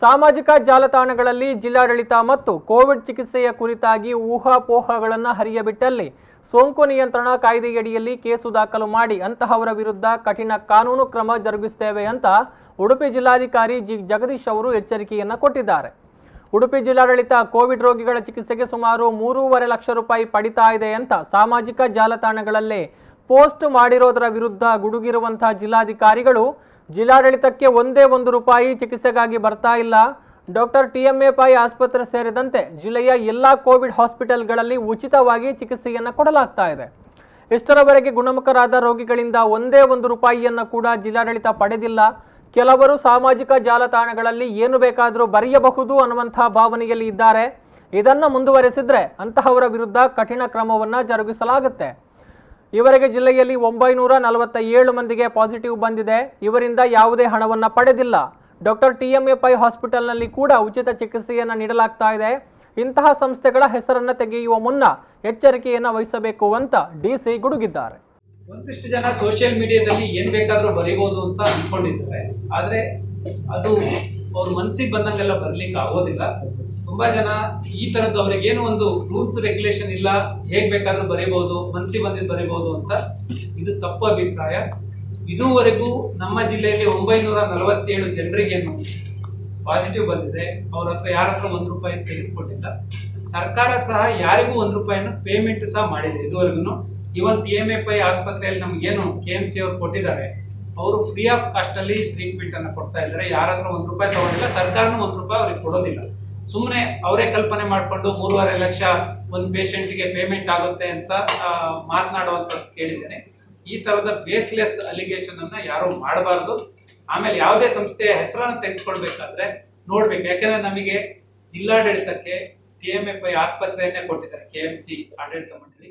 ಸಾಮಾಜಿಕ ಜಾಲತಾಣಗಳಲ್ಲಿ ಜಿಲ್ಲಾಡಳಿತ ಮತ್ತು ಕೋವಿಡ್ ಚಿಕಿತ್ಸೆಯ ಕುರಿತಾಗಿ ಊಹಾಪೋಹಗಳನ್ನು ಹರಿಯಬಿಟ್ಟಲ್ಲಿ ಸೋಂಕು ನಿಯಂತ್ರಣ ಕಾಯ್ದೆಯಡಿಯಲ್ಲಿ ಕೇಸು ದಾಖಲು ಮಾಡಿ ಅಂತಹವರ ವಿರುದ್ಧ ಕಠಿಣ ಕಾನೂನು ಕ್ರಮ ಜರುಗಿಸುತ್ತೇವೆ ಅಂತ ಉಡುಪಿ ಜಿಲ್ಲಾಧಿಕಾರಿ ಜಿ ಜಗದೀಶ್ ಅವರು ಎಚ್ಚರಿಕೆಯನ್ನು ಕೊಟ್ಟಿದ್ದಾರೆ. ಉಡುಪಿ ಜಿಲ್ಲಾಡಳಿತ ಕೋವಿಡ್ ರೋಗಿಗಳ ಚಿಕಿತ್ಸೆಗೆ ಸುಮಾರು 3.5 ಲಕ್ಷ ರೂಪಾಯಿ ಪಡಿತಾ ಇದೆ ಅಂತ ಸಾಮಾಜಿಕ ಜಾಲತಾಣಗಳಲ್ಲೇ ಪೋಸ್ಟ್ ಮಾಡಿರೋದರ ವಿರುದ್ಧ ಗುಡುಗಿರುವಂತಹ ಜಿಲ್ಲಾಧಿಕಾರಿಗಳು ಜಿಲ್ಲಾಡಳಿತಕ್ಕೆ ಒಂದೇ ₹1 ಚಿಕಿತ್ಸೆಗಾಗಿ ಬರ್ತಾ ಇಲ್ಲ. ಡಾಕ್ಟರ್ ಟಿಎಂಎ ಪೈ ಆಸ್ಪತ್ರೆ ಸೇರಿದಂತೆ ಜಿಲ್ಲೆಯ ಎಲ್ಲಾ ಕೋವಿಡ್ ಹಾಸ್ಪಿಟಲ್ಗಳಲ್ಲಿ ಉಚಿತವಾಗಿ ಚಿಕಿತ್ಸೆಯನ್ನು ಕೊಡಲಾಗ್ತಾ ಇದೆ. ಇಷ್ಟರವರೆಗೆ ಗುಣಮುಖರಾದ ರೋಗಿಗಳಿಂದ ಒಂದೇ ₹1 ಕೂಡ ಜಿಲ್ಲಾಡಳಿತ ಪಡೆದಿಲ್ಲ. ಕೆಲವರು ಸಾಮಾಜಿಕ ಜಾಲತಾಣಗಳಲ್ಲಿ ಏನು ಬೇಕಾದರೂ ಬರೆಯಬಹುದು ಅನ್ನುವಂತಹ ಭಾವನೆಯಲ್ಲಿ ಇದ್ದಾರೆ. ಇದನ್ನು ಮುಂದುವರೆಸಿದ್ರೆ ಅಂತಹವರ ವಿರುದ್ಧ ಕಠಿಣ ಕ್ರಮವನ್ನು ಜರುಗಿಸಲಾಗುತ್ತೆ. ಇವರಿಗೆ ಜಿಲ್ಲೆಯಲ್ಲಿ 947 ಮಂದಿಗೆ ಪಾಸಿಟಿವ್ ಬಂದಿದೆ. ಇವರಿಂದ ಯಾವುದೇ ಹಣವನ್ನು ಪಡೆದಿಲ್ಲ. ಡಾಕ್ಟರ್ ಟಿಎಂಎ ಪೈ ಹಾಸ್ಪಿಟಲ್ನಲ್ಲಿ ಕೂಡ ಉಚಿತ ಚಿಕಿತ್ಸೆಯನ್ನು ನೀಡಲಾಗ್ತಾ ಇದೆ. ಇಂತಹ ಸಂಸ್ಥೆಗಳ ಹೆಸರನ್ನು ತೆಗೆಯುವ ಮುನ್ನ ಎಚ್ಚರಿಕೆಯನ್ನು ವಹಿಸಬೇಕು ಅಂತ ಡಿಸಿ ಗುಡುಗಿದ್ದಾರೆ. ಒಂದಿಷ್ಟು ಜನ ಸೋಷಿಯಲ್ ಮೀಡಿಯಾದಲ್ಲಿ ಏನ್ ಬೇಕಾದ್ರೂ ಬರೀಬಹುದು ಅಂತ ಅನ್ಕೊಂಡಿದ್ದಾರೆ. ಆದ್ರೆ ಅದು ಅವ್ರ ಮನಸ್ಸಿಗೆ ಬಂದಂಗೆಲ್ಲ ಬರ್ಲಿಕ್ಕೆ ಆಗೋದಿಲ್ಲ. ತುಂಬಾ ಜನ ಈ ತರದ್ದು ಅವ್ರಿಗೇನು ಒಂದು ರೂಲ್ಸ್ ರೆಗ್ಯುಲೇಷನ್ ಇಲ್ಲ, ಹೇಗ್ ಬೇಕಾದ್ರೂ ಬರೀಬಹುದು, ಮನಸ್ಸಿಗೆ ಬಂದಿದ್ದು ಬರೀಬಹುದು ಅಂತ. ಇದು ತಪ್ಪು ಅಭಿಪ್ರಾಯ. ಇದುವರೆಗೂ ನಮ್ಮ ಜಿಲ್ಲೆಯಲ್ಲಿ 947 ಜನರಿಗೇನು ಪಾಸಿಟಿವ್ ಬಂದಿದೆ. ಅವ್ರ ಹತ್ರ ಯಾರ ಹತ್ರ ₹1 ತೆಗೆದುಕೊಂಡಿಲ್ಲ. ಸರ್ಕಾರ ಸಹ ಯಾರಿಗೂ ₹1 ಪೇಮೆಂಟ್ ಸಹ ಮಾಡಿದೆ ಇದುವರೆಗೂ. ಇವನ್ ಟಿಎಂಎ ಪೈ ಆಸ್ಪತ್ರೆಯಲ್ಲಿ ನಮ್ಗೇನು KMC ಅವ್ರು ಕೊಟ್ಟಿದ್ದಾರೆ, ಅವರು ಫ್ರೀ ಆಫ್ ಕಾಸ್ಟ್ ಅಲ್ಲಿ ಟ್ರೀಟ್ಮೆಂಟ್ ಅನ್ನ ಕೊಡ್ತಾ ಇದ್ದಾರೆ. ಯಾರ ಹತ್ರ ₹1 ತಗೊಂಡಿಲ್ಲ. ಸರ್ಕಾರನೂ ₹1 ಅವ್ರಿಗೆ ಕೊಡೋದಿಲ್ಲ. ಸುಮ್ಮನೆ ಅವರೇ ಕಲ್ಪನೆ ಮಾಡಿಕೊಂಡು 3.5 ಲಕ್ಷ ಒಂದು ಪೇಷಂಟ್ಗೆ ಪೇಮೆಂಟ್ ಆಗುತ್ತೆ ಅಂತ ಮಾತನಾಡುವಂಥದ್ದು ಕೇಳಿದ್ದೇನೆ. ಈ ತರದ ಬೇಸ್ಲೆಸ್ ಅಲಿಗೇಷನ್ ಅನ್ನ ಯಾರು ಮಾಡಬಾರ್ದು. ಆಮೇಲೆ ಯಾವುದೇ ಸಂಸ್ಥೆಯ ಹೆಸರನ್ನು ತೆಗೆದುಕೊಳ್ಬೇಕಾದ್ರೆ ನೋಡ್ಬೇಕು. ಯಾಕಂದ್ರೆ ನಮಗೆ ಜಿಲ್ಲಾಡಳಿತಕ್ಕೆ ಟಿಎಂಎ ಪೈ ಆಸ್ಪತ್ರೆಯನ್ನೇ ಕೊಟ್ಟಿದ್ದಾರೆ KMC ಆಡಳಿತ ಮಂಡಳಿ.